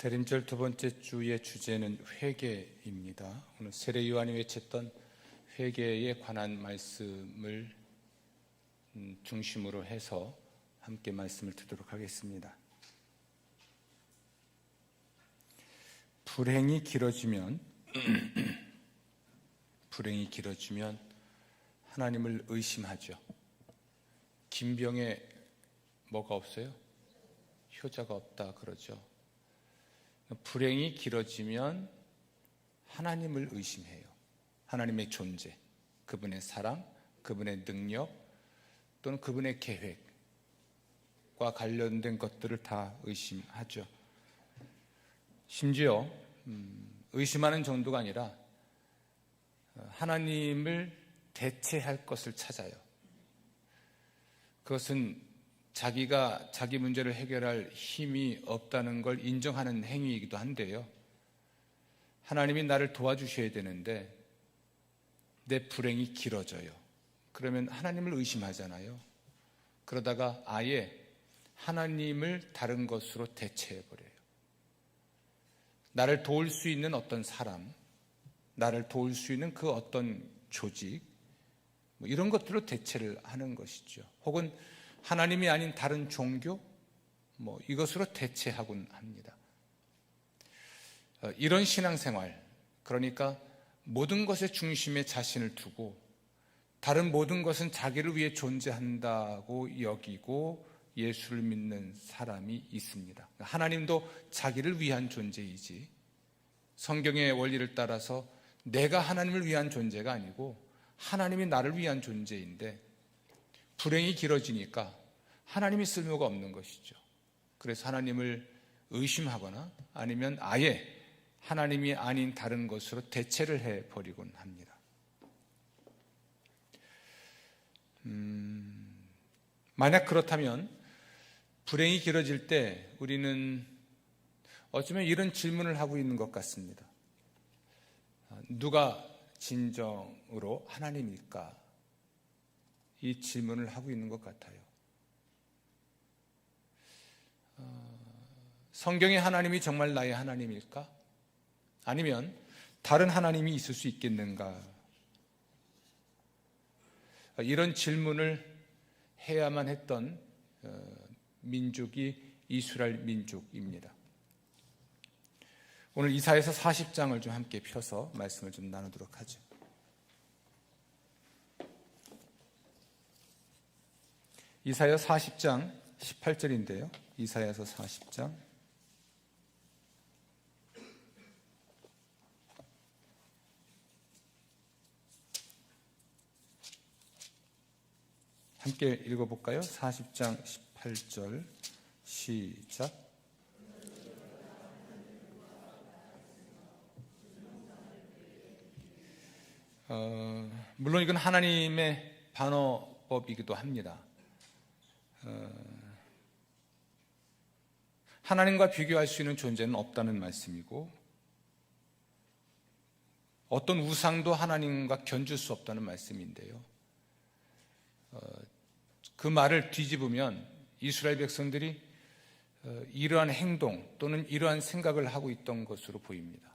대림절 두 번째 주의 주제는 회개입니다. 오늘 세례 요한이 외쳤던 회개에 관한 말씀을 중심으로 해서 함께 말씀을 듣도록 하겠습니다. 불행이 길어지면 하나님을 의심하죠. 김병에 뭐가 없어요? 효자가 없다 그러죠. 불행이 길어지면 하나님을 의심해요. 하나님의 존재, 그분의 사랑, 그분의 능력 또는 그분의 계획과 관련된 것들을 다 의심하죠. 심지어 의심하는 정도가 아니라 하나님을 대체할 것을 찾아요. 그것은 자기가 자기 문제를 해결할 힘이 없다는 걸 인정하는 행위이기도 한데요. 하나님이 나를 도와주셔야 되는데 내 불행이 길어져요. 그러면 하나님을 의심하잖아요. 그러다가 아예 하나님을 다른 것으로 대체해버려요. 나를 도울 수 있는 어떤 사람, 나를 도울 수 있는 그 어떤 조직, 이런 것들로 대체를 하는 것이죠. 혹은 하나님이 아닌 다른 종교, 이것으로 대체하곤 합니다. 이런 신앙생활, 그러니까 모든 것의 중심에 자신을 두고 다른 모든 것은 자기를 위해 존재한다고 여기고 예수를 믿는 사람이 있습니다. 하나님도 자기를 위한 존재이지 성경의 원리를 따라서 내가 하나님을 위한 존재가 아니고 하나님이 나를 위한 존재인데 불행이 길어지니까 하나님이 쓸모가 없는 것이죠. 그래서 하나님을 의심하거나 아니면 아예 하나님이 아닌 다른 것으로 대체를 해버리곤 합니다. 만약 그렇다면 불행이 길어질 때 우리는 어쩌면 이런 질문을 하고 있는 것 같습니다. 누가 진정으로 하나님일까? 이 질문을 하고 있는 것 같아요. 성경의 하나님이 정말 나의 하나님일까? 아니면 다른 하나님이 있을 수 있겠는가? 이런 질문을 해야만 했던 민족이 이스라엘 민족입니다. 오늘 이사야서 40장을 좀 함께 펴서 말씀을 좀 나누도록 하죠. 이사야 40장 18절인데요. 이사야서 40장 함께 읽어볼까요? 40장 18절 시작. 물론 이건 하나님의 반어법이기도 합니다. 하나님과 비교할 수 있는 존재는 없다는 말씀이고 어떤 우상도 하나님과 견줄 수 없다는 말씀인데요. 그 말을 뒤집으면 이스라엘 백성들이 이러한 행동 또는 이러한 생각을 하고 있던 것으로 보입니다.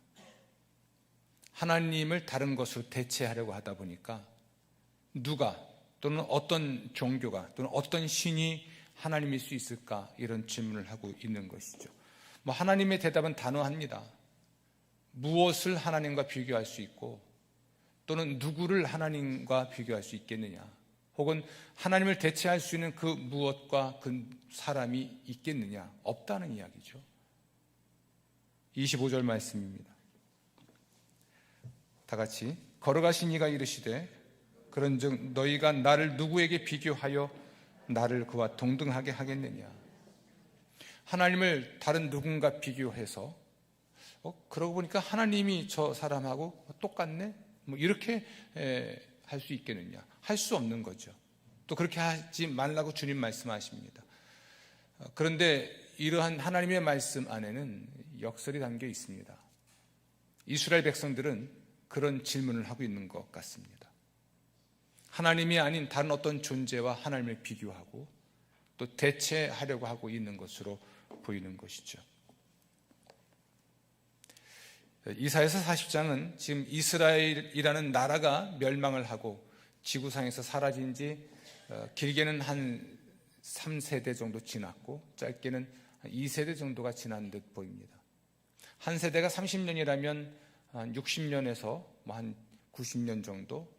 하나님을 다른 것으로 대체하려고 하다 보니까 누가 또는 어떤 종교가 또는 어떤 신이 하나님일 수 있을까? 이런 질문을 하고 있는 것이죠. 하나님의 대답은 단호합니다. 무엇을 하나님과 비교할 수 있고 또는 누구를 하나님과 비교할 수 있겠느냐? 혹은 하나님을 대체할 수 있는 그 무엇과 그 사람이 있겠느냐? 없다는 이야기죠. 25절 말씀입니다. 다 같이 걸어가신 이가 이르시되 그런즉 너희가 나를 누구에게 비교하여 나를 그와 동등하게 하겠느냐? 하나님을 다른 누군가 비교해서 그러고 보니까 하나님이 저 사람하고 똑같네? 이렇게 할 수 있겠느냐? 할 수 없는 거죠. 또 그렇게 하지 말라고 주님 말씀하십니다. 그런데 이러한 하나님의 말씀 안에는 역설이 담겨 있습니다. 이스라엘 백성들은 그런 질문을 하고 있는 것 같습니다. 하나님이 아닌 다른 어떤 존재와 하나님을 비교하고 또 대체하려고 하고 있는 것으로 보이는 것이죠. 이사야서 40장은 지금 이스라엘이라는 나라가 멸망을 하고 지구상에서 사라진 지 길게는 한 3세대 정도 지났고 짧게는 한 2세대 정도가 지난 듯 보입니다. 한 세대가 30년이라면 한 60년에서 한 90년 정도,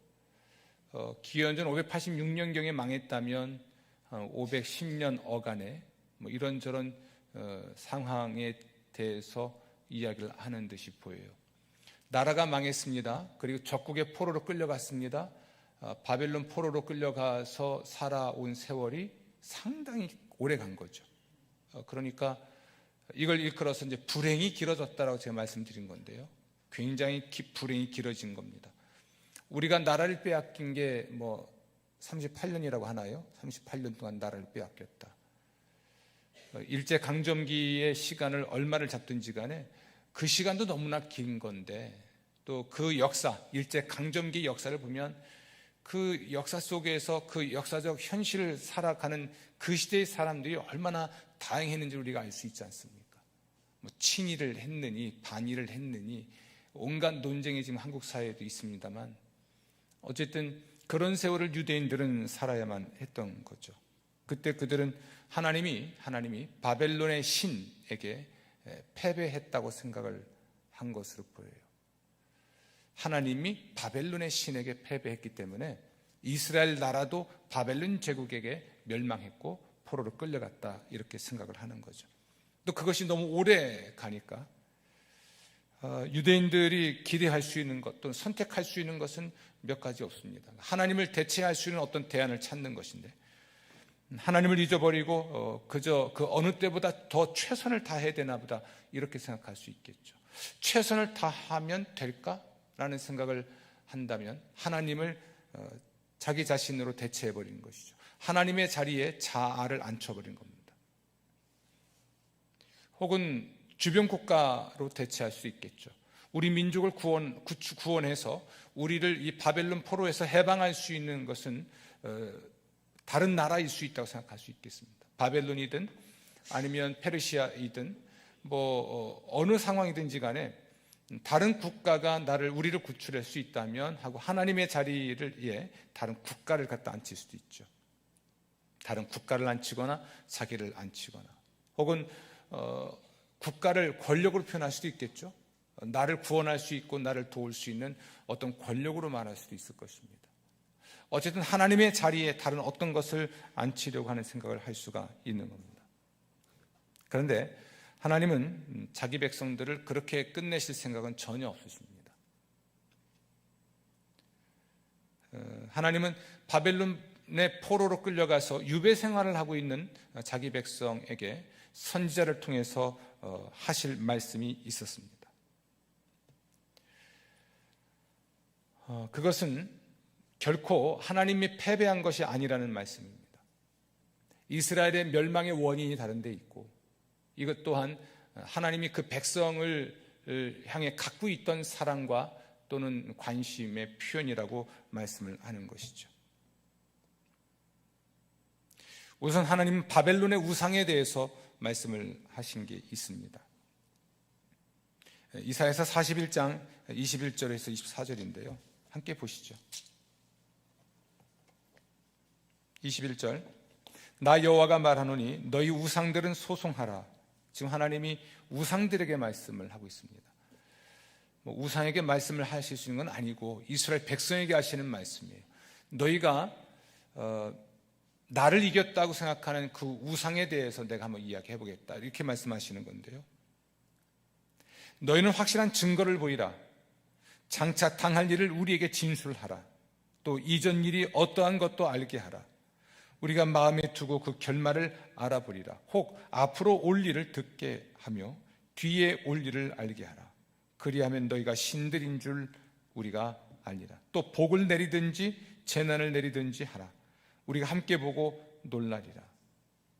기원전 586년경에 망했다면 510년 어간에 이런저런 상황에 대해서 이야기를 하는 듯이 보여요. 나라가 망했습니다. 그리고 적국의 포로로 끌려갔습니다. 바벨론 포로로 끌려가서 살아온 세월이 상당히 오래 간 거죠. 그러니까 이걸 일컬어서 이제 불행이 길어졌다라고 제가 말씀드린 건데요. 굉장히 불행이 길어진 겁니다. 우리가 나라를 빼앗긴 게 38년이라고 하나요? 38년 동안 나라를 빼앗겼다. 일제 강점기의 시간을 얼마를 잡든지 간에 그 시간도 너무나 긴 건데, 또 그 역사, 일제 강점기 역사를 보면 그 역사 속에서 그 역사적 현실을 살아가는 그 시대의 사람들이 얼마나 다양했는지 우리가 알 수 있지 않습니까? 친일을 했느니 반일을 했느니 온갖 논쟁이 지금 한국 사회에도 있습니다만, 어쨌든 그런 세월을 유대인들은 살아야만 했던 거죠. 그때 그들은 하나님이 바벨론의 신에게 패배했다고 생각을 한 것으로 보여요. 하나님이 바벨론의 신에게 패배했기 때문에 이스라엘 나라도 바벨론 제국에게 멸망했고 포로로 끌려갔다, 이렇게 생각을 하는 거죠. 또 그것이 너무 오래 가니까 유대인들이 기대할 수 있는 것 또는 선택할 수 있는 것은 몇 가지 없습니다. 하나님을 대체할 수 있는 어떤 대안을 찾는 것인데, 하나님을 잊어버리고 그저 그 어느 때보다 더 최선을 다해야 되나 보다, 이렇게 생각할 수 있겠죠. 최선을 다하면 될까라는 생각을 한다면 하나님을 자기 자신으로 대체해버린 것이죠. 하나님의 자리에 자아를 앉혀버린 겁니다. 혹은 주변 국가로 대체할 수 있겠죠. 우리 민족을 구원해서 우리를 이 바벨론 포로에서 해방할 수 있는 것은 다른 나라일 수 있다고 생각할 수 있겠습니다. 바벨론이든 아니면 페르시아이든 어느 상황이든지 간에 다른 국가가 우리를 구출할 수 있다면 하고 하나님의 자리를 다른 국가를 갖다 앉힐 수도 있죠. 다른 국가를 앉히거나 자기를 앉히거나, 혹은 국가를 권력으로 표현할 수도 있겠죠. 나를 구원할 수 있고 나를 도울 수 있는 어떤 권력으로 말할 수도 있을 것입니다. 어쨌든 하나님의 자리에 다른 어떤 것을 앉히려고 하는 생각을 할 수가 있는 겁니다. 그런데 하나님은 자기 백성들을 그렇게 끝내실 생각은 전혀 없으십니다. 하나님은 바벨론의 포로로 끌려가서 유배 생활을 하고 있는 자기 백성에게 선지자를 통해서 하실 말씀이 있었습니다. 그것은 결코 하나님이 패배한 것이 아니라는 말씀입니다. 이스라엘의 멸망의 원인이 다른 데 있고, 이것 또한 하나님이 그 백성을 향해 갖고 있던 사랑과 또는 관심의 표현이라고 말씀을 하는 것이죠. 우선 하나님은 바벨론의 우상에 대해서 말씀을 하신 게 있습니다. 이사야서 41장 21절에서 24절인데요. 함께 보시죠. 21절, 나 여호와가 말하노니 너희 우상들은 소송하라. 지금 하나님이 우상들에게 말씀을 하고 있습니다. 우상에게 말씀을 하실 수 있는 건 아니고 이스라엘 백성에게 하시는 말씀이에요. 너희가 나를 이겼다고 생각하는 그 우상에 대해서 내가 한번 이야기해 보겠다, 이렇게 말씀하시는 건데요. 너희는 확실한 증거를 보이라. 장차 당할 일을 우리에게 진술하라. 또 이전 일이 어떠한 것도 알게 하라. 우리가 마음에 두고 그 결말을 알아보리라. 혹 앞으로 올 일을 듣게 하며 뒤에 올 일을 알게 하라. 그리하면 너희가 신들인 줄 우리가 알리라. 또 복을 내리든지 재난을 내리든지 하라. 우리가 함께 보고 놀라리라.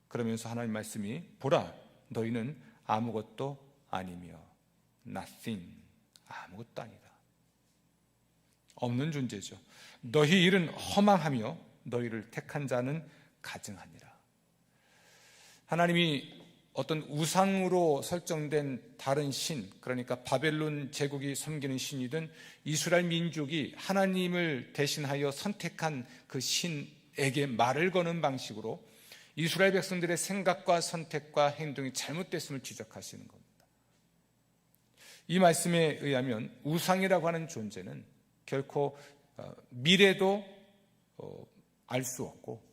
그러면서 하나님 말씀이, 보라, 너희는 아무것도 아니며, nothing, 아무것도 아니다, 없는 존재죠. 너희 일은 허망하며 너희를 택한 자는 가증하니라. 하나님이 어떤 우상으로 설정된 다른 신, 그러니까 바벨론 제국이 섬기는 신이든 이스라엘 민족이 하나님을 대신하여 선택한 그 신에게 말을 거는 방식으로 이스라엘 백성들의 생각과 선택과 행동이 잘못됐음을 지적하시는 겁니다. 이 말씀에 의하면 우상이라고 하는 존재는 결코 미래도 알 수 없고,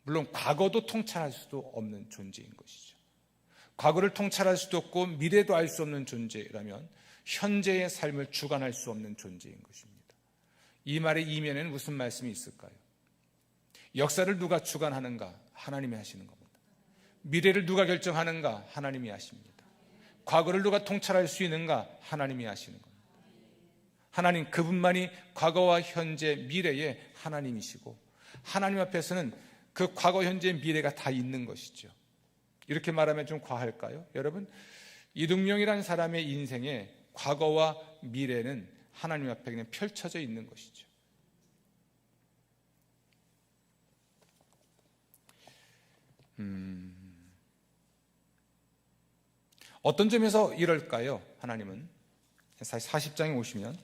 물론 과거도 통찰할 수도 없는 존재인 것이죠. 과거를 통찰할 수도 없고 미래도 알 수 없는 존재라면 현재의 삶을 주관할 수 없는 존재인 것입니다. 이 말의 이면에는 무슨 말씀이 있을까요? 역사를 누가 주관하는가? 하나님이 하시는 겁니다. 미래를 누가 결정하는가? 하나님이 하십니다. 과거를 누가 통찰할 수 있는가? 하나님이 하시는 겁니다. 하나님 그분만이 과거와 현재, 미래의 하나님이시고, 하나님 앞에서는 그 과거, 현재, 미래가 다 있는 것이죠. 이렇게 말하면 좀 과할까요? 여러분, 이등용이라는 사람의 인생에 과거와 미래는 하나님 앞에 그냥 펼쳐져 있는 것이죠. 어떤 점에서 이럴까요? 하나님은 사실 40장에 오시면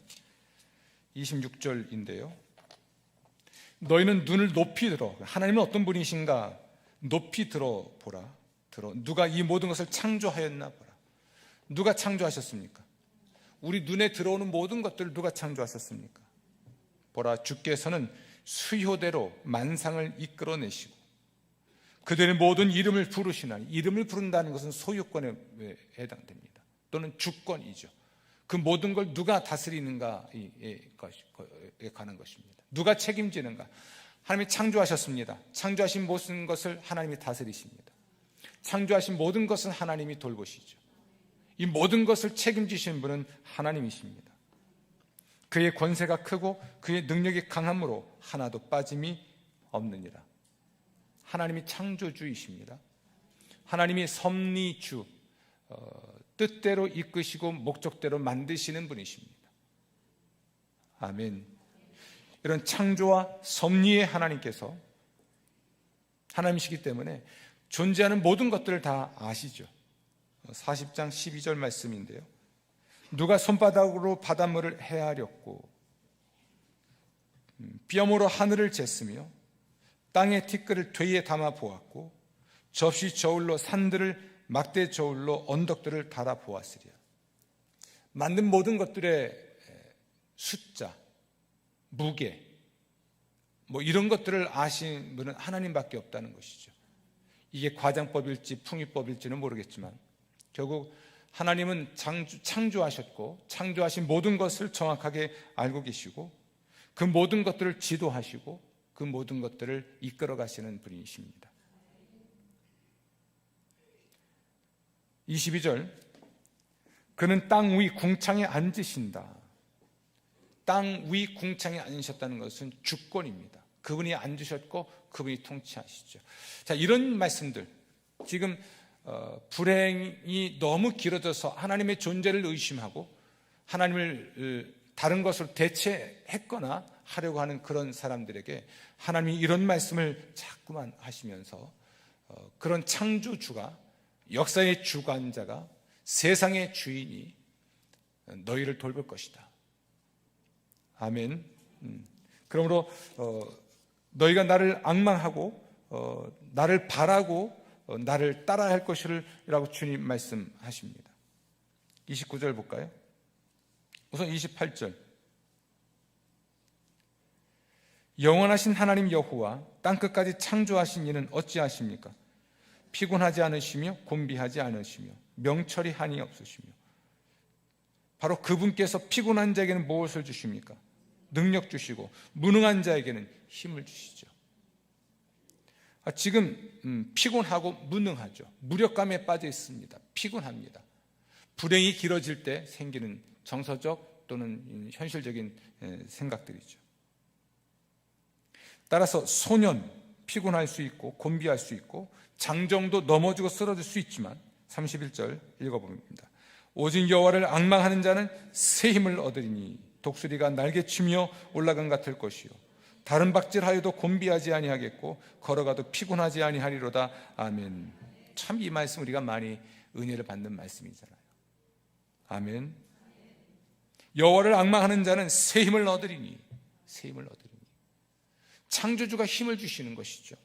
26절인데요. 너희는 눈을 높이 들어, 하나님은 어떤 분이신가 높이 들어보라. 누가 이 모든 것을 창조하였나 보라. 누가 창조하셨습니까? 우리 눈에 들어오는 모든 것들을 누가 창조하셨습니까? 보라, 주께서는 수효대로 만상을 이끌어내시고 그들의 모든 이름을 부르시나니, 이름을 부른다는 것은 소유권에 해당됩니다. 또는 주권이죠. 그 모든 걸 누가 다스리는가에 관한 것입니다. 누가 책임지는가? 하나님이 창조하셨습니다. 창조하신 모든 것을 하나님이 다스리십니다. 창조하신 모든 것은 하나님이 돌보시죠. 이 모든 것을 책임지시는 분은 하나님이십니다. 그의 권세가 크고 그의 능력이 강함으로 하나도 빠짐이 없느니라. 하나님이 창조주이십니다. 하나님이 섭리주, 뜻대로 이끄시고 목적대로 만드시는 분이십니다. 아멘. 이런 창조와 섭리의 하나님께서 하나님이시기 때문에 존재하는 모든 것들을 다 아시죠. 40장 12절 말씀인데요. 누가 손바닥으로 바닷물을 헤아렸고 뼘으로 하늘을 쟀으며 땅의 티끌을 되에 담아 보았고 접시 저울로 산들을 막대 저울로 언덕들을 달아 보았으리라. 만든 모든 것들의 숫자, 무게, 이런 것들을 아신 분은 하나님밖에 없다는 것이죠. 이게 과장법일지 풍위법일지는 모르겠지만 결국 하나님은 창조하셨고 창조하신 모든 것을 정확하게 알고 계시고 그 모든 것들을 지도하시고 그 모든 것들을 이끌어 가시는 분이십니다. 22절, 그는 땅 위 궁창에 앉으신다. 땅 위 궁창에 앉으셨다는 것은 주권입니다. 그분이 앉으셨고 그분이 통치하시죠. 자, 이런 말씀들, 지금 불행이 너무 길어져서 하나님의 존재를 의심하고 하나님을 다른 것으로 대체했거나 하려고 하는 그런 사람들에게 하나님이 이런 말씀을 자꾸만 하시면서 그런 창조주가, 역사의 주관자가, 세상의 주인이 너희를 돌볼 것이다. 아멘. 그러므로 너희가 나를 앙망하고 나를 바라고 나를 따라야 할 것이라고 주님 말씀하십니다. 29절 볼까요? 우선 28절. 영원하신 하나님 여호와 땅끝까지 창조하신 이는 어찌하십니까? 피곤하지 않으시며 곤비하지 않으시며 명철이 한이 없으시며. 바로 그분께서 피곤한 자에게는 무엇을 주십니까? 능력 주시고 무능한 자에게는 힘을 주시죠. 지금 피곤하고 무능하죠. 무력감에 빠져 있습니다. 피곤합니다. 불행이 길어질 때 생기는 정서적 또는 현실적인 생각들이죠. 따라서 소년 피곤할 수 있고 곤비할 수 있고 장정도 넘어지고 쓰러질 수 있지만 31절 읽어봅니다. 오직 여호와를 앙망하는 자는 새 힘을 얻으리니 독수리가 날개치며 올라간 같을 것이요 다른 박질하여도 곤비하지 아니하겠고 걸어가도 피곤하지 아니하리로다. 아멘. 참 이 말씀 우리가 많이 은혜를 받는 말씀이잖아요. 아멘. 여호와를 앙망하는 자는 새 힘을 얻으리니, 새 힘을 얻으리니. 창조주가 힘을 주시는 것이죠.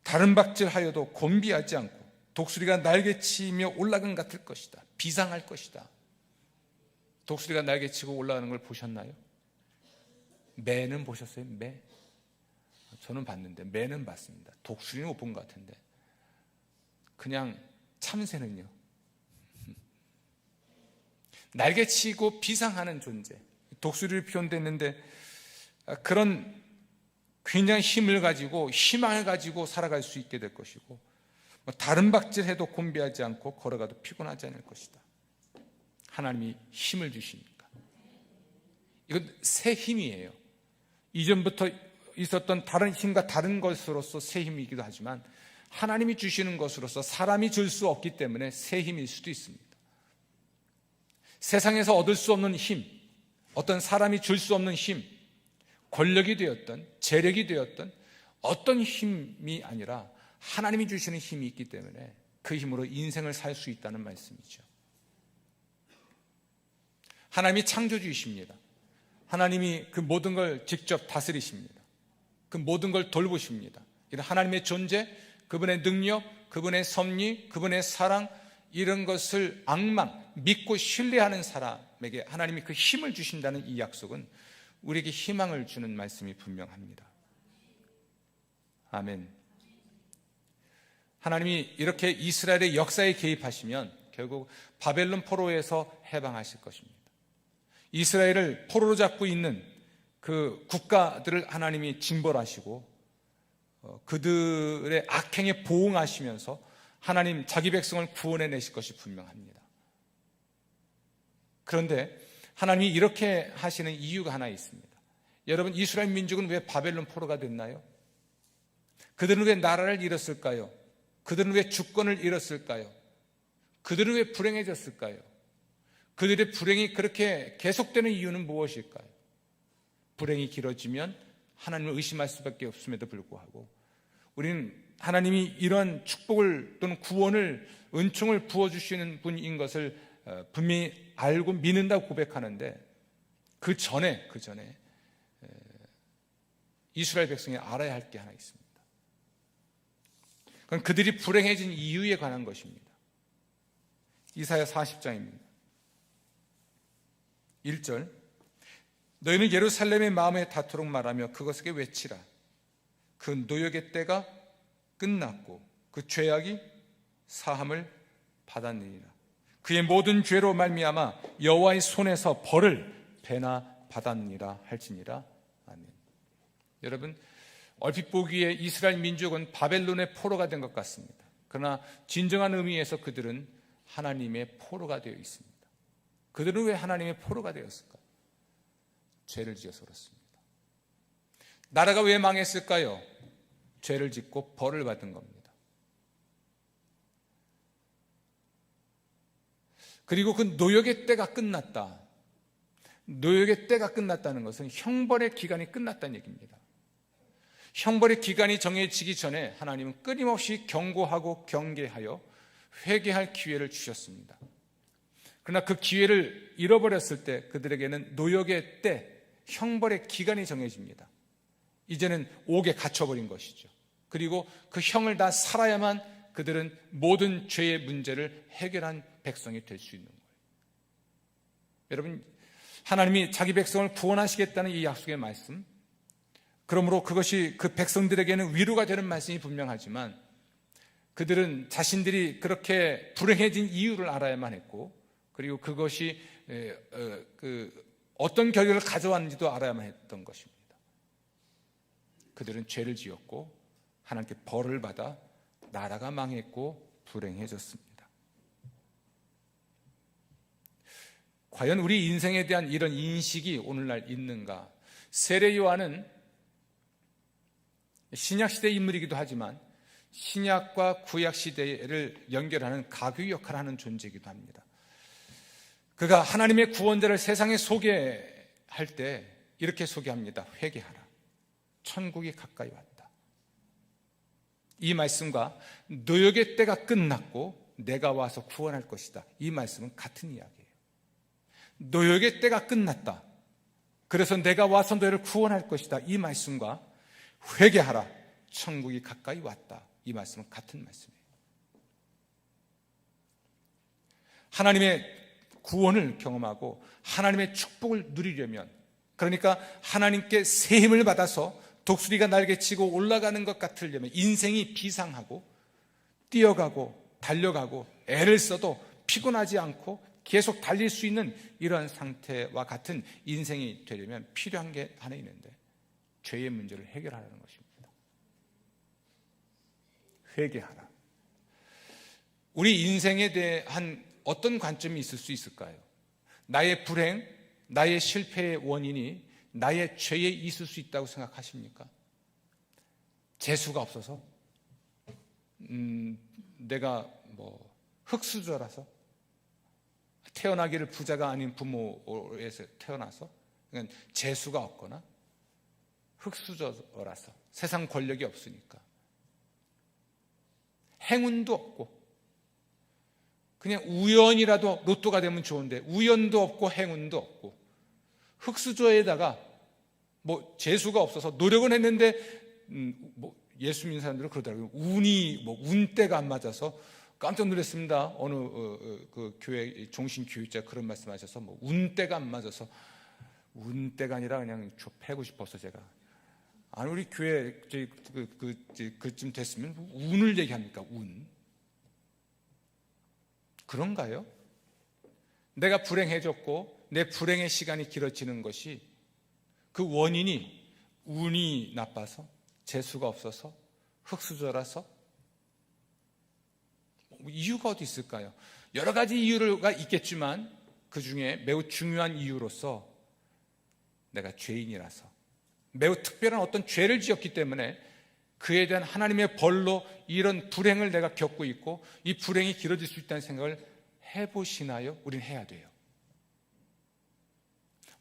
다른 박질하여도 곤비하지 않고 독수리가 날개치며 올라간 같을 것이다. 비상할 것이다. 독수리가 날개치고 올라가는 걸 보셨나요? 매는 보셨어요? 매? 저는 봤는데 매는 봤습니다. 독수리는 못 본 것 같은데 그냥 참새는요, 날개치고 비상하는 존재, 독수리를 표현됐는데 그런 굉장히 힘을 가지고 희망을 가지고 살아갈 수 있게 될 것이고, 다른 박질해도 곤비하지 않고 걸어가도 피곤하지 않을 것이다. 하나님이 힘을 주시니까. 이건 새 힘이에요. 이전부터 있었던 다른 힘과 다른 것으로서 새 힘이기도 하지만 하나님이 주시는 것으로서 사람이 줄 수 없기 때문에 새 힘일 수도 있습니다. 세상에서 얻을 수 없는 힘, 어떤 사람이 줄 수 없는 힘, 권력이 되었던 재력이 되었던 어떤 힘이 아니라 하나님이 주시는 힘이 있기 때문에 그 힘으로 인생을 살 수 있다는 말씀이죠. 하나님이 창조주이십니다. 하나님이 그 모든 걸 직접 다스리십니다. 그 모든 걸 돌보십니다. 이런 하나님의 존재, 그분의 능력, 그분의 섭리, 그분의 사랑, 이런 것을 믿고 신뢰하는 사람에게 하나님이 그 힘을 주신다는 이 약속은 우리에게 희망을 주는 말씀이 분명합니다. 아멘. 하나님이 이렇게 이스라엘의 역사에 개입하시면 결국 바벨론 포로에서 해방하실 것입니다. 이스라엘을 포로로 잡고 있는 그 국가들을 하나님이 징벌하시고 그들의 악행에 보응하시면서 하나님 자기 백성을 구원해 내실 것이 분명합니다. 그런데 하나님이 이렇게 하시는 이유가 하나 있습니다. 여러분, 이스라엘 민족은 왜 바벨론 포로가 됐나요? 그들은 왜 나라를 잃었을까요? 그들은 왜 주권을 잃었을까요? 그들은 왜 불행해졌을까요? 그들의 불행이 그렇게 계속되는 이유는 무엇일까요? 불행이 길어지면 하나님을 의심할 수밖에 없음에도 불구하고 우리는 하나님이 이러한 축복을 또는 구원을, 은총을 부어주시는 분인 것을 분명히 알고 믿는다고 고백하는데 그 전에 이스라엘 백성이 알아야 할 게 하나 있습니다. 그건 그들이 불행해진 이유에 관한 것입니다. 이사야 40장입니다. 1절, 너희는 예루살렘의 마음에 닿도록 말하며 그것에게 외치라. 그 노역의 때가 끝났고 그 죄악이 사함을 받았느니라. 그의 모든 죄로 말미암아 여호와의 손에서 벌을 배나 받았느니라 할지니라. 아멘. 여러분, 얼핏 보기에 이스라엘 민족은 바벨론의 포로가 된 것 같습니다. 그러나 진정한 의미에서 그들은 하나님의 포로가 되어 있습니다. 그들은 왜 하나님의 포로가 되었을까? 죄를 지어서 그렇습니다. 나라가 왜 망했을까요? 죄를 짓고 벌을 받은 겁니다. 그리고 그 노역의 때가 끝났다. 노역의 때가 끝났다는 것은 형벌의 기간이 끝났다는 얘기입니다. 형벌의 기간이 정해지기 전에 하나님은 끊임없이 경고하고 경계하여 회개할 기회를 주셨습니다. 그러나 그 기회를 잃어버렸을 때 그들에게는 노역의 때, 형벌의 기간이 정해집니다. 이제는 옥에 갇혀버린 것이죠. 그리고 그 형을 다 살아야만 그들은 모든 죄의 문제를 해결한 백성이 될 수 있는 거예요. 여러분, 하나님이 자기 백성을 구원하시겠다는 이 약속의 말씀, 그러므로 그것이 그 백성들에게는 위로가 되는 말씀이 분명하지만 그들은 자신들이 그렇게 불행해진 이유를 알아야만 했고, 그리고 그것이 어떤 결과를 가져왔는지도 알아야만 했던 것입니다. 그들은 죄를 지었고 하나님께 벌을 받아 나라가 망했고 불행해졌습니다. 과연 우리 인생에 대한 이런 인식이 오늘날 있는가? 세례 요한은 신약시대의 인물이기도 하지만 신약과 구약시대를 연결하는 가교 역할을 하는 존재이기도 합니다. 그가 하나님의 구원자를 세상에 소개할 때 이렇게 소개합니다. 회개하라. 천국이 가까이 왔다. 이 말씀과 노역의 때가 끝났고 내가 와서 구원할 것이다, 이 말씀은 같은 이야기예요. 노역의 때가 끝났다, 그래서 내가 와서 너희를 구원할 것이다, 이 말씀과 회개하라, 천국이 가까이 왔다, 이 말씀은 같은 말씀이에요. 하나님의 구원을 경험하고 하나님의 축복을 누리려면, 그러니까 하나님께 새 힘을 받아서 독수리가 날개치고 올라가는 것 같으려면, 인생이 비상하고 뛰어가고 달려가고 애를 써도 피곤하지 않고 계속 달릴 수 있는 이러한 상태와 같은 인생이 되려면 필요한 게 하나 있는데, 죄의 문제를 해결하라는 것입니다. 회개하라. 우리 인생에 대한 어떤 관점이 있을 수 있을까요? 나의 불행, 나의 실패의 원인이 나의 죄에 있을 수 있다고 생각하십니까? 재수가 없어서? 내가 흙수저라서? 태어나기를 부자가 아닌 부모에서 태어나서? 그러니까 재수가 없거나 흙수저라서, 세상 권력이 없으니까, 행운도 없고, 그냥 우연이라도 로또가 되면 좋은데 우연도 없고 행운도 없고, 흙수저에다가 재수가 없어서 노력은 했는데 예수 믿는 사람들은 그러더라고요. 운때가 안 맞아서 깜짝 놀랐습니다. 어느 그 교회 종신 교육자 그런 말씀하셔서 운때가 안 맞아서, 운때가 아니라 그냥 패고 싶어서 제가, 아니 우리 교회 그쯤 됐으면 운을 얘기합니까? 운? 그런가요? 내가 불행해졌고 내 불행의 시간이 길어지는 것이 그 원인이 운이 나빠서, 재수가 없어서, 흙수저라서? 이유가 어디 있을까요? 여러 가지 이유가 있겠지만 그 중에 매우 중요한 이유로서 내가 죄인이라서, 매우 특별한 어떤 죄를 지었기 때문에 그에 대한 하나님의 벌로 이런 불행을 내가 겪고 있고 이 불행이 길어질 수 있다는 생각을 해보시나요? 우린 해야 돼요.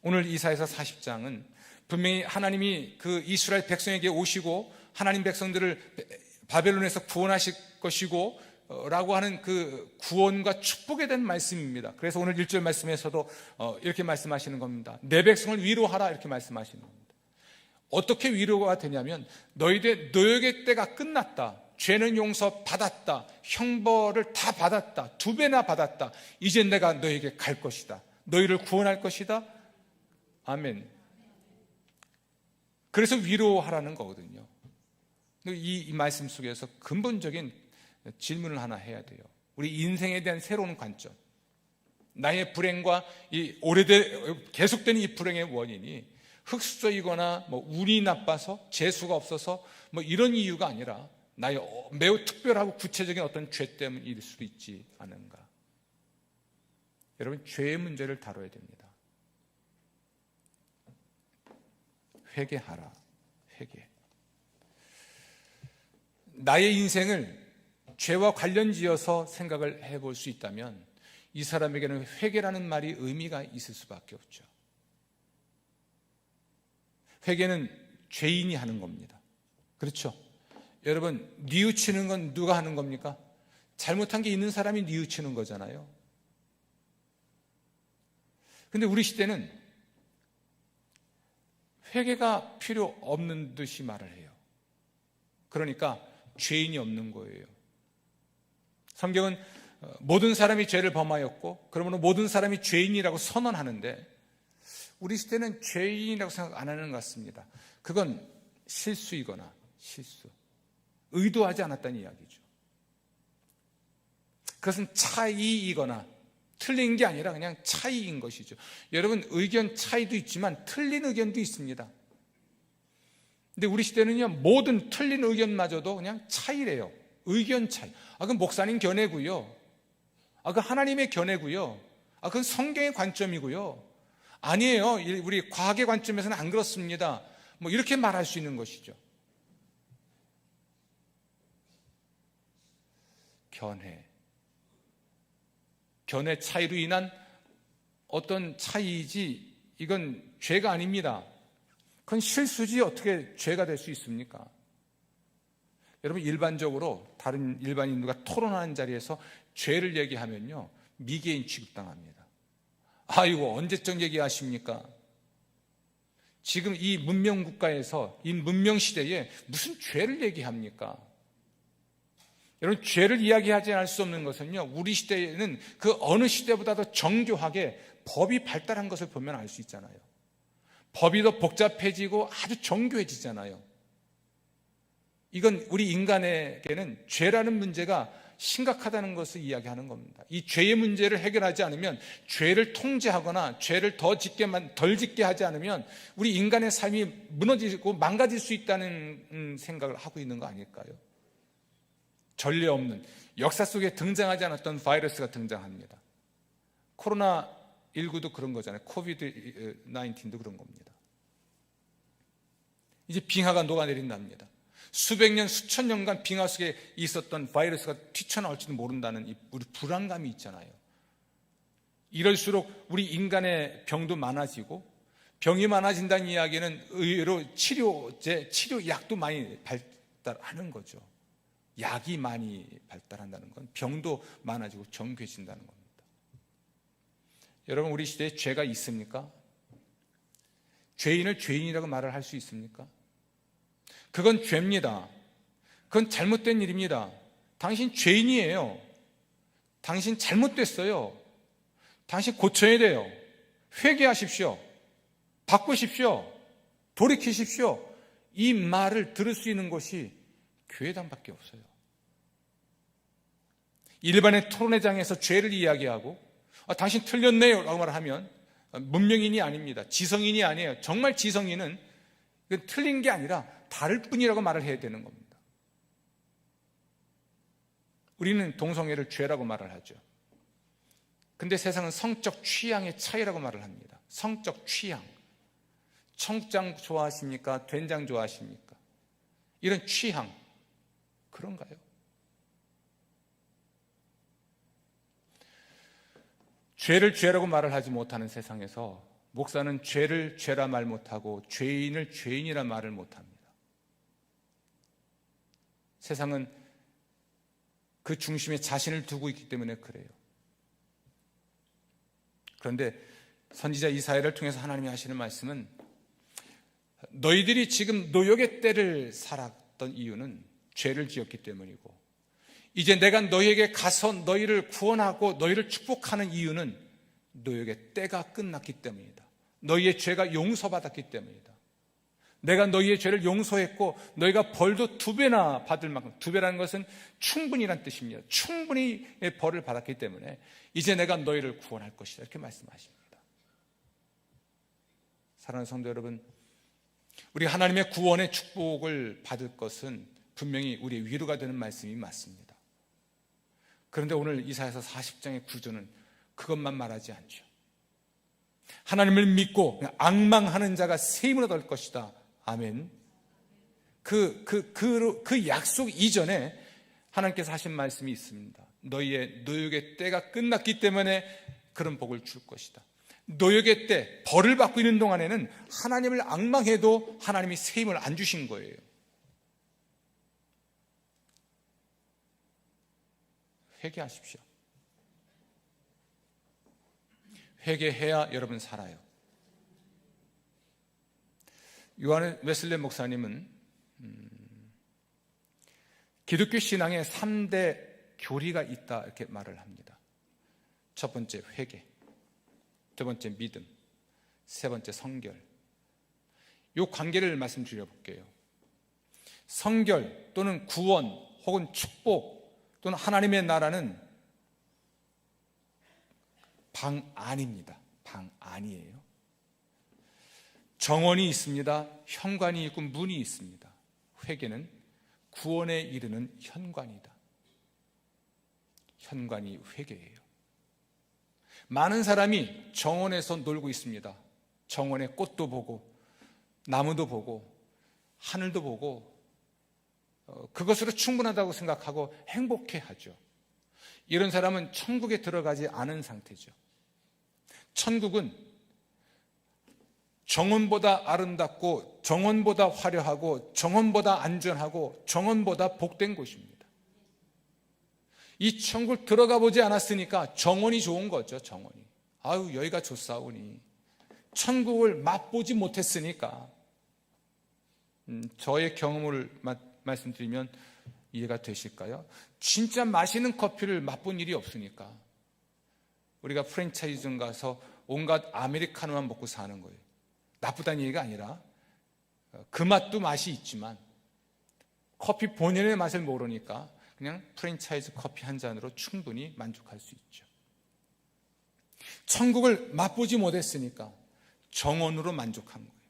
오늘 이사야서 40장은 분명히 하나님이 그 이스라엘 백성에게 오시고 하나님 백성들을 바벨론에서 구원하실 것이고 라고 하는 그 구원과 축복에 대한 말씀입니다. 그래서 오늘 1절 말씀에서도 이렇게 말씀하시는 겁니다. 내 백성을 위로하라, 이렇게 말씀하시는 겁니다. 어떻게 위로가 되냐면, 너희들 노역의 때가 끝났다, 죄는 용서받았다, 형벌을 다 받았다, 2배나 받았다, 이제 내가 너에게 갈 것이다, 너희를 구원할 것이다. 아멘. 그래서 위로하라는 거거든요. 이 말씀 속에서 근본적인 질문을 하나 해야 돼요. 우리 인생에 대한 새로운 관점, 나의 불행과 이 계속되는 이 불행의 원인이 흙수저이거나 운이 나빠서, 재수가 없어서 이런 이유가 아니라 나의 매우 특별하고 구체적인 어떤 죄 때문일 수도 있지 않은가. 여러분, 죄의 문제를 다뤄야 됩니다. 회개하라. 회개. 나의 인생을 죄와 관련지어서 생각을 해볼 수 있다면 이 사람에게는 회개라는 말이 의미가 있을 수밖에 없죠. 회개는 죄인이 하는 겁니다. 그렇죠? 여러분, 뉘우치는 건 누가 하는 겁니까? 잘못한 게 있는 사람이 뉘우치는 거잖아요. 근데 우리 시대는 회개가 필요 없는 듯이 말을 해요. 그러니까 죄인이 없는 거예요. 성경은 모든 사람이 죄를 범하였고 그러므로 모든 사람이 죄인이라고 선언하는데, 우리 시대는 죄인이라고 생각 안 하는 것 같습니다. 그건 실수이거나 의도하지 않았다는 이야기죠. 그것은 차이이거나 틀린 게 아니라 그냥 차이인 것이죠. 여러분, 의견 차이도 있지만 틀린 의견도 있습니다. 근데 우리 시대는요, 모든 틀린 의견마저도 그냥 차이래요. 의견 차이. 그건 목사님 견해고요. 그건 하나님의 견해고요. 그건 성경의 관점이고요. 아니에요, 우리 과학의 관점에서는 안 그렇습니다. 이렇게 말할 수 있는 것이죠. 견해 차이로 인한 어떤 차이이지 이건 죄가 아닙니다. 그건 실수지 어떻게 죄가 될 수 있습니까? 여러분, 일반적으로 다른 일반인들과 토론하는 자리에서 죄를 얘기하면요, 미개인 취급당합니다. 아이고, 언제적 얘기하십니까? 지금 이 문명국가에서, 이 문명시대에 무슨 죄를 얘기합니까? 여러분, 죄를 이야기하지 않을 수 없는 것은요, 우리 시대에는 그 어느 시대보다도 정교하게 법이 발달한 것을 보면 알 수 있잖아요. 법이 더 복잡해지고 아주 정교해지잖아요. 이건 우리 인간에게는 죄라는 문제가 심각하다는 것을 이야기하는 겁니다. 이 죄의 문제를 해결하지 않으면, 죄를 통제하거나 죄를 덜 짓게 하지 않으면 우리 인간의 삶이 무너지고 망가질 수 있다는 생각을 하고 있는 거 아닐까요? 전례 없는, 역사 속에 등장하지 않았던 바이러스가 등장합니다. 코로나19도 그런 거잖아요. 코비드 19도 그런 겁니다. 이제 빙하가 녹아내린답니다. 수백 년, 수천 년간 빙하 속에 있었던 바이러스가 튀쳐나올지도 모른다는 우리 불안감이 있잖아요. 이럴수록 우리 인간의 병도 많아지고, 병이 많아진다는 이야기는 의외로 치료약도 많이 발달하는 거죠. 약이 많이 발달한다는 건 병도 많아지고 정교해진다는 겁니다. 여러분, 우리 시대에 죄가 있습니까? 죄인을 죄인이라고 말을 할 수 있습니까? 그건 죄입니다. 그건 잘못된 일입니다. 당신 죄인이에요. 당신 잘못됐어요. 당신 고쳐야 돼요. 회개하십시오. 바꾸십시오. 돌이키십시오. 이 말을 들을 수 있는 곳이 교회당밖에 없어요. 일반의 토론회장에서 죄를 이야기하고 당신 틀렸네요 라고 말하면 문명인이 아닙니다. 지성인이 아니에요. 정말 지성인은 틀린 게 아니라 다를 뿐이라고 말을 해야 되는 겁니다. 우리는 동성애를 죄라고 말을 하죠. 근데 세상은 성적 취향의 차이라고 말을 합니다. 성적 취향. 청장 좋아하십니까? 된장 좋아하십니까? 이런 취향. 그런가요? 죄를 죄라고 말을 하지 못하는 세상에서 목사는 죄를 죄라 말 못하고 죄인을 죄인이라 말을 못합니다. 세상은 그 중심에 자신을 두고 있기 때문에 그래요. 그런데 선지자 이사야를 통해서 하나님이 하시는 말씀은, 너희들이 지금 노역의 때를 살았던 이유는 죄를 지었기 때문이고, 이제 내가 너희에게 가서 너희를 구원하고 너희를 축복하는 이유는 노역의 때가 끝났기 때문이다. 너희의 죄가 용서받았기 때문이다. 내가 너희의 죄를 용서했고 너희가 벌도 2배나 받을 만큼, 2배라는 것은 충분히란 뜻입니다. 충분히 벌을 받았기 때문에 이제 내가 너희를 구원할 것이다, 이렇게 말씀하십니다. 사랑하는 성도 여러분, 우리 하나님의 구원의 축복을 받을 것은 분명히 우리의 위로가 되는 말씀이 맞습니다. 그런데 오늘 이사야서 40장의 구조는 그것만 말하지 않죠. 하나님을 믿고 앙망하는 자가 세임을 얻을 것이다. 아멘. 그 약속 이전에 하나님께서 하신 말씀이 있습니다. 너희의 노역의 때가 끝났기 때문에 그런 복을 줄 것이다. 노역의 때, 벌을 받고 있는 동안에는 하나님을 앙망해도 하나님이 세임을 안 주신 거예요. 회개하십시오. 회개해야 여러분 살아요. 요한 웨슬레 목사님은 기독교 신앙에 3대 교리가 있다, 이렇게 말을 합니다. 첫 번째 회개, 두 번째 믿음, 세 번째 성결. 이 관계를 말씀드려볼게요. 성결 또는 구원 혹은 축복 또는 하나님의 나라는 방 안입니다. 방 안이에요. 정원이 있습니다. 현관이 있고 문이 있습니다. 회개는 구원에 이르는 현관이다. 현관이 회개예요. 많은 사람이 정원에서 놀고 있습니다. 정원의 꽃도 보고 나무도 보고 하늘도 보고 그것으로 충분하다고 생각하고 행복해하죠. 이런 사람은 천국에 들어가지 않은 상태죠. 천국은 정원보다 아름답고 정원보다 화려하고 정원보다 안전하고 정원보다 복된 곳입니다. 이 천국 들어가 보지 않았으니까 정원이 좋은 거죠. 정원이. 아유, 여기가 좋사오니. 천국을 맛보지 못했으니까. 저의 경험을 말씀드리면 이해가 되실까요? 진짜 맛있는 커피를 맛본 일이 없으니까. 우리가 프랜차이즈 가서 온갖 아메리카노만 먹고 사는 거예요. 나쁘다는 얘기가 아니라 그 맛도 맛이 있지만 커피 본연의 맛을 모르니까 그냥 프랜차이즈 커피 한 잔으로 충분히 만족할 수 있죠. 천국을 맛보지 못했으니까 정원으로 만족한 거예요.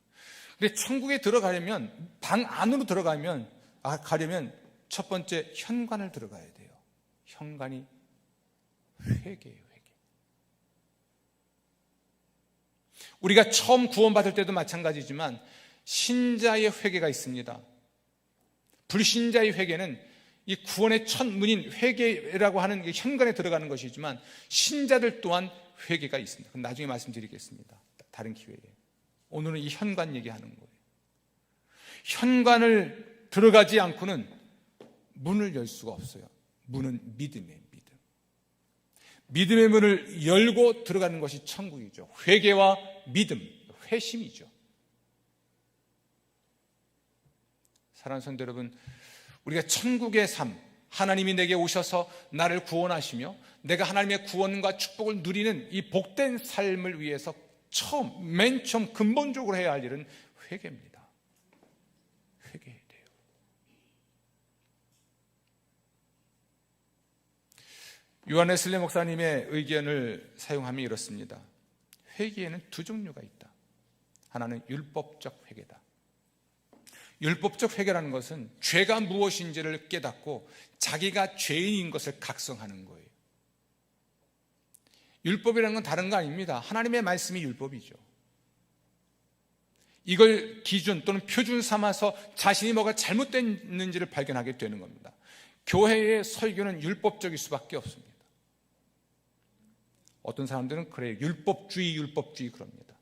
근데 천국에 들어가려면, 방 안으로 가려면 첫 번째 현관을 들어가야 돼요. 현관이 회개예요. 회개. 우리가 처음 구원받을 때도 마찬가지지만 신자의 회개가 있습니다. 불신자의 회개는 이 구원의 첫 문인 회개라고 하는 게 현관에 들어가는 것이지만 신자들 또한 회개가 있습니다. 그럼 나중에 말씀드리겠습니다. 다른 기회에. 오늘은 이 현관 얘기하는 거예요. 현관을 들어가지 않고는 문을 열 수가 없어요. 문은 믿음이에요. 믿음. 믿음의 문을 열고 들어가는 것이 천국이죠. 회개와 믿음, 회심이죠. 사랑하는 성도 여러분, 우리가 천국의 삶, 하나님이 내게 오셔서 나를 구원하시며 내가 하나님의 구원과 축복을 누리는 이 복된 삶을 위해서 맨 처음 근본적으로 해야 할 일은 회개입니다. 회개해야 돼요. 요한 웨슬리 목사님의 의견을 사용하면 이렇습니다. 회개에는 두 종류가 있다. 하나는 율법적 회개다. 율법적 회개라는 것은 죄가 무엇인지를 깨닫고 자기가 죄인인 것을 각성하는 거예요. 율법이라는 건 다른 거 아닙니다. 하나님의 말씀이 율법이죠. 이걸 기준 또는 표준 삼아서 자신이 뭐가 잘못됐는지를 발견하게 되는 겁니다. 교회의 설교는 율법적일 수밖에 없습니다. 어떤 사람들은 그래요. 율법주의 그럽니다.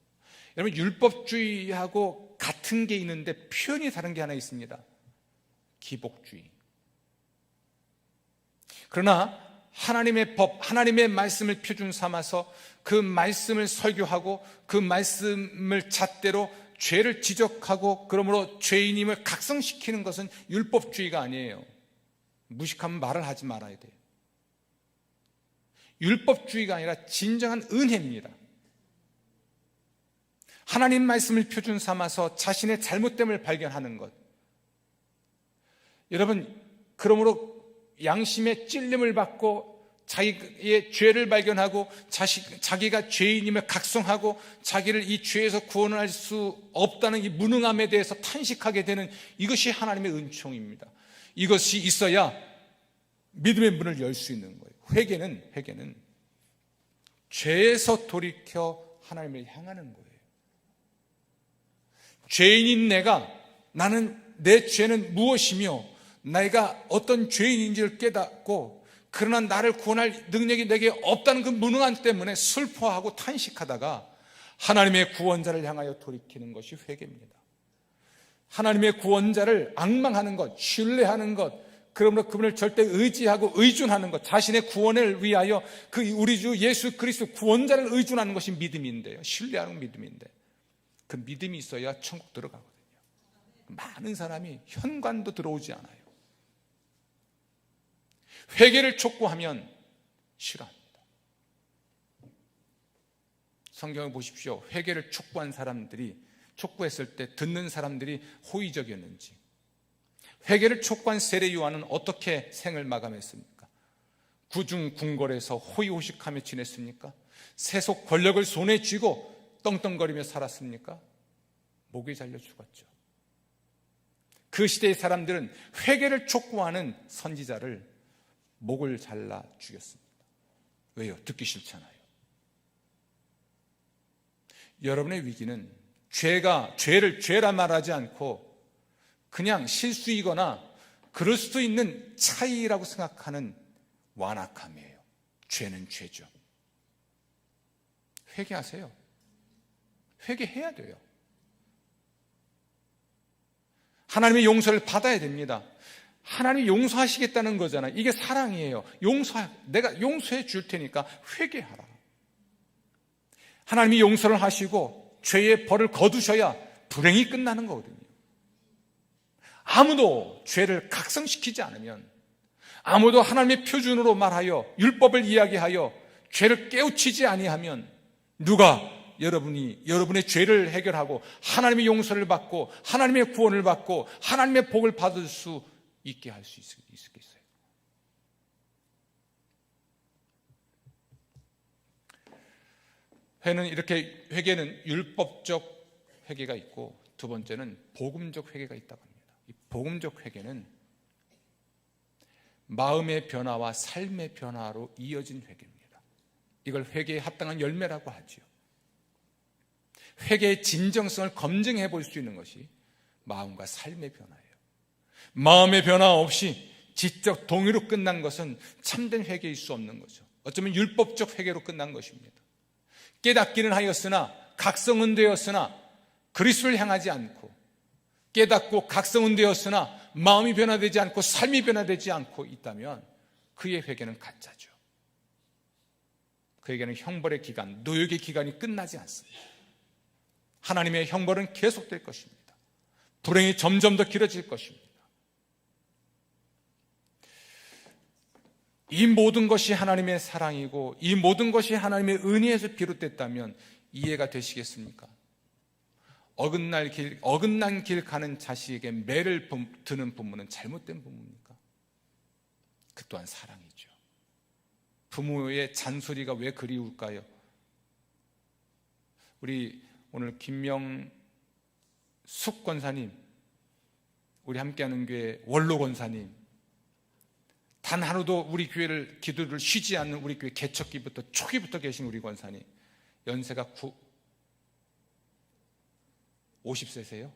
여러분, 율법주의하고 같은 게 있는데 표현이 다른 게 하나 있습니다. 기복주의. 그러나 하나님의 법, 하나님의 말씀을 표준 삼아서 그 말씀을 설교하고 그 말씀을 잣대로 죄를 지적하고 그러므로 죄인임을 각성시키는 것은 율법주의가 아니에요. 무식하면 말을 하지 말아야 돼요. 율법주의가 아니라 진정한 은혜입니다. 하나님 말씀을 표준 삼아서 자신의 잘못됨을 발견하는 것. 여러분, 그러므로 양심의 찔림을 받고 자기의 죄를 발견하고 자기가 죄인임을 각성하고 자기를 이 죄에서 구원할 수 없다는 이 무능함에 대해서 탄식하게 되는 이것이 하나님의 은총입니다. 이것이 있어야 믿음의 문을 열 수 있는 거예요. 회개는 죄에서 돌이켜 하나님을 향하는 거예요. 죄인인 나는 내 죄는 무엇이며 내가 어떤 죄인인지를 깨닫고 그러나 나를 구원할 능력이 내게 없다는 그 무능함 때문에 슬퍼하고 탄식하다가 하나님의 구원자를 향하여 돌이키는 것이 회개입니다. 하나님의 구원자를 앙망하는 것, 신뢰하는 것, 그러므로 그분을 절대 의지하고 의존하는 것, 자신의 구원을 위하여 그 우리 주 예수 그리스도 구원자를 의존하는 것이 믿음인데요. 신뢰하는 믿음인데 그 믿음이 있어야 천국 들어가거든요. 많은 사람이 현관도 들어오지 않아요. 회개를 촉구하면 싫어합니다. 성경을 보십시오. 회개를 촉구했을 때 듣는 사람들이 호의적이었는지, 회개를 촉구한 세례 요한은 어떻게 생을 마감했습니까? 구중궁궐에서 호의호식하며 지냈습니까? 세속 권력을 손에 쥐고 떵떵거리며 살았습니까? 목이 잘려 죽었죠. 그 시대의 사람들은 회개를 촉구하는 선지자를 목을 잘라 죽였습니다. 왜요? 듣기 싫잖아요. 여러분의 위기는 죄를 죄라 말하지 않고 그냥 실수이거나 그럴 수도 있는 차이라고 생각하는 완악함이에요. 죄는 죄죠. 회개하세요. 회개해야 돼요. 하나님의 용서를 받아야 됩니다. 하나님이 용서하시겠다는 거잖아요. 이게 사랑이에요. 내가 용서해 줄 테니까 회개하라. 하나님이 용서를 하시고 죄의 벌을 거두셔야 불행이 끝나는 거거든요. 아무도 죄를 각성시키지 않으면, 아무도 하나님의 표준으로 말하여 율법을 이야기하여 죄를 깨우치지 아니하면, 누가 여러분의 죄를 해결하고 하나님의 용서를 받고 하나님의 구원을 받고 하나님의 복을 받을 수 있게 할 수 있겠어요? 회개는 율법적 회개가 있고, 두 번째는 복음적 회개가 있다고 합니다. 이 복음적 회개는 마음의 변화와 삶의 변화로 이어진 회개입니다. 이걸 회개에 합당한 열매라고 하지요. 회개의 진정성을 검증해 볼 수 있는 것이 마음과 삶의 변화예요. 마음의 변화 없이 지적 동의로 끝난 것은 참된 회개일 수 없는 거죠. 어쩌면 율법적 회개로 끝난 것입니다. 깨닫기는 하였으나 각성은 되었으나 그리스도를 향하지 않고, 깨닫고 각성은 되었으나 마음이 변화되지 않고 삶이 변화되지 않고 있다면 그의 회개는 가짜죠. 그에게는 형벌의 기간, 노역의 기간이 끝나지 않습니다. 하나님의 형벌은 계속될 것입니다. 불행이 점점 더 길어질 것입니다. 이 모든 것이 하나님의 사랑이고 이 모든 것이 하나님의 은혜에서 비롯됐다면 이해가 되시겠습니까? 어긋난 길 가는 자식에게 매를 드는 부모는 잘못된 부모입니까? 그 또한 사랑이죠. 부모의 잔소리가 왜 그리울까요? 우리 오늘 김명숙 권사님, 우리 함께하는 교회 원로 권사님, 단 하루도 우리 교회를 기도를 쉬지 않는 우리 교회 개척기부터 초기부터 계신 우리 권사님, 연세가 50세세요?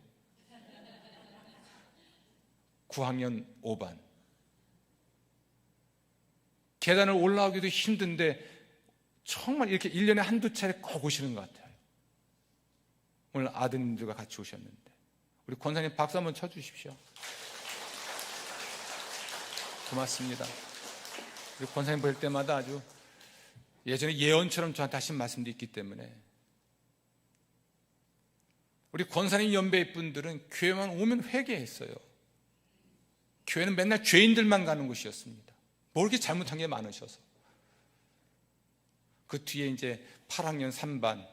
9학년 5반. 계단을 올라오기도 힘든데 정말 이렇게 1년에 한두 차례 꼭 오시는 것 같아요. 오늘 아드님들과 같이 오셨는데 우리 권사님 박수 한번 쳐주십시오. 고맙습니다. 우리 권사님 볼 때마다 아주 예전에 예언처럼 저한테 하신 말씀도 있기 때문에, 우리 권사님 연배의 분들은 교회만 오면 회개했어요. 교회는 맨날 죄인들만 가는 곳이었습니다. 뭐 이렇게 잘못한 게 많으셔서. 그 뒤에 이제 8학년 3반,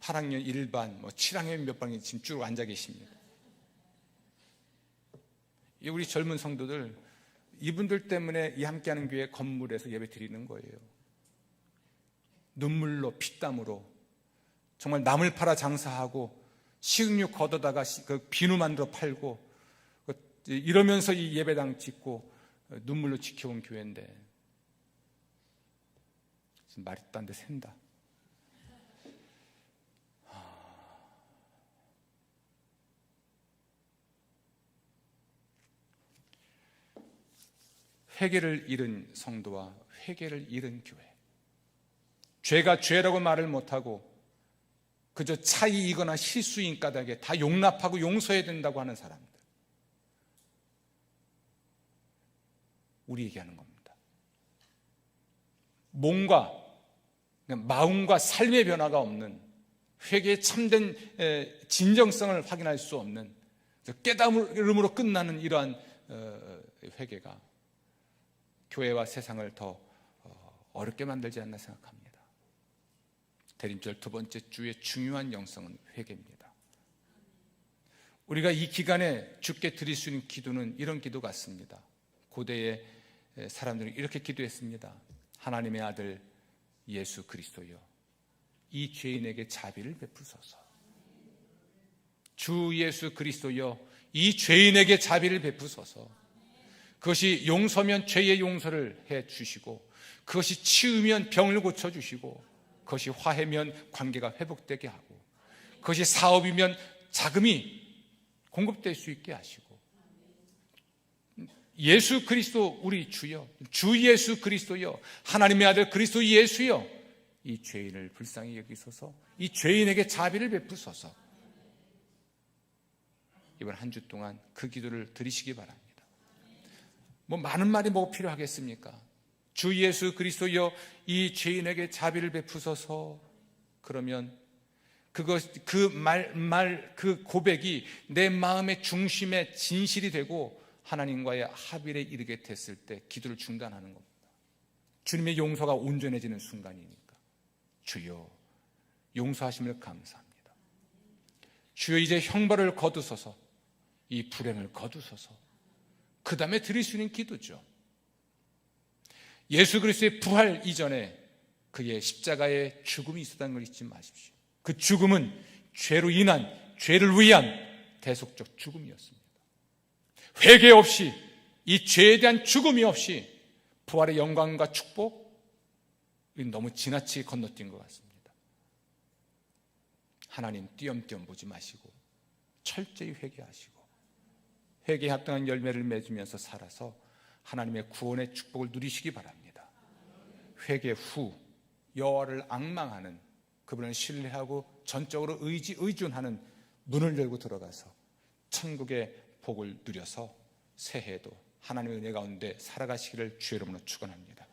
8학년 1반, 7학년 몇 반이 지금 쭉 앉아 계십니다. 우리 젊은 성도들, 이분들 때문에 이 함께하는 교회 건물에서 예배 드리는 거예요. 눈물로, 피땀으로 정말 남을 팔아 장사하고 식육류 걷어다가 그 비누 만들어 팔고 이러면서 이 예배당 짓고 눈물로 지켜온 교회인데 지금 말이 딴 데 샌다. 회개를 잃은 성도와 회개를 잃은 교회, 죄가 죄라고 말을 못하고 그저 차이이거나 실수인 까닭에 다 용납하고 용서해야 된다고 하는 사람들, 우리에게 하는 겁니다. 몸과 마음과 삶의 변화가 없는, 회개의 참된 진정성을 확인할 수 없는, 깨달음으로 끝나는 이러한 회개가 교회와 세상을 더 어렵게 만들지 않나 생각합니다. 대림절 두 번째 주의 중요한 영성은 회개입니다. 우리가 이 기간에 주께 드릴 수 있는 기도는 이런 기도 같습니다. 고대의 사람들은 이렇게 기도했습니다. 하나님의 아들 예수 그리스도여, 이 죄인에게 자비를 베푸소서. 주 예수 그리스도여, 이 죄인에게 자비를 베푸소서. 그것이 용서면 죄의 용서를 해 주시고, 그것이 치유면 병을 고쳐 주시고, 그것이 화해면 관계가 회복되게 하고, 그것이 사업이면 자금이 공급될 수 있게 하시고, 예수 그리스도 우리 주여, 주 예수 그리스도여, 하나님의 아들 그리스도 예수여, 이 죄인을 불쌍히 여기소서. 이 죄인에게 자비를 베푸소서. 이번 한 주 동안 그 기도를 드리시기 바랍니다. 뭐 많은 말이 뭐 필요하겠습니까? 주 예수 그리스도여 이 죄인에게 자비를 베푸소서. 그러면 그 고백이 내 마음의 중심에 진실이 되고 하나님과의 합일에 이르게 됐을 때 기도를 중단하는 겁니다. 주님의 용서가 온전해지는 순간이니까. 주여 용서하심을 감사합니다. 주여 이제 형벌을 거두소서. 이 불행을 거두소서. 그 다음에 드릴 수 있는 기도죠. 예수 그리스도의 부활 이전에 그의 십자가의 죽음이 있었다는 걸 잊지 마십시오. 그 죽음은 죄로 인한, 죄를 위한 대속적 죽음이었습니다. 회개 없이, 이 죄에 대한 죽음이 없이 부활의 영광과 축복, 너무 지나치게 건너뛴 것 같습니다. 하나님 띄엄띄엄 보지 마시고 철저히 회개하시고 회개에 합당한 열매를 맺으면서 살아서 하나님의 구원의 축복을 누리시기 바랍니다. 회개 후 여호와를 앙망하는, 그분을 신뢰하고 전적으로 의존하는 문을 열고 들어가서 천국의 복을 누려서 새해에도 하나님의 은혜 가운데 살아가시기를 주의 이름으로 축원합니다.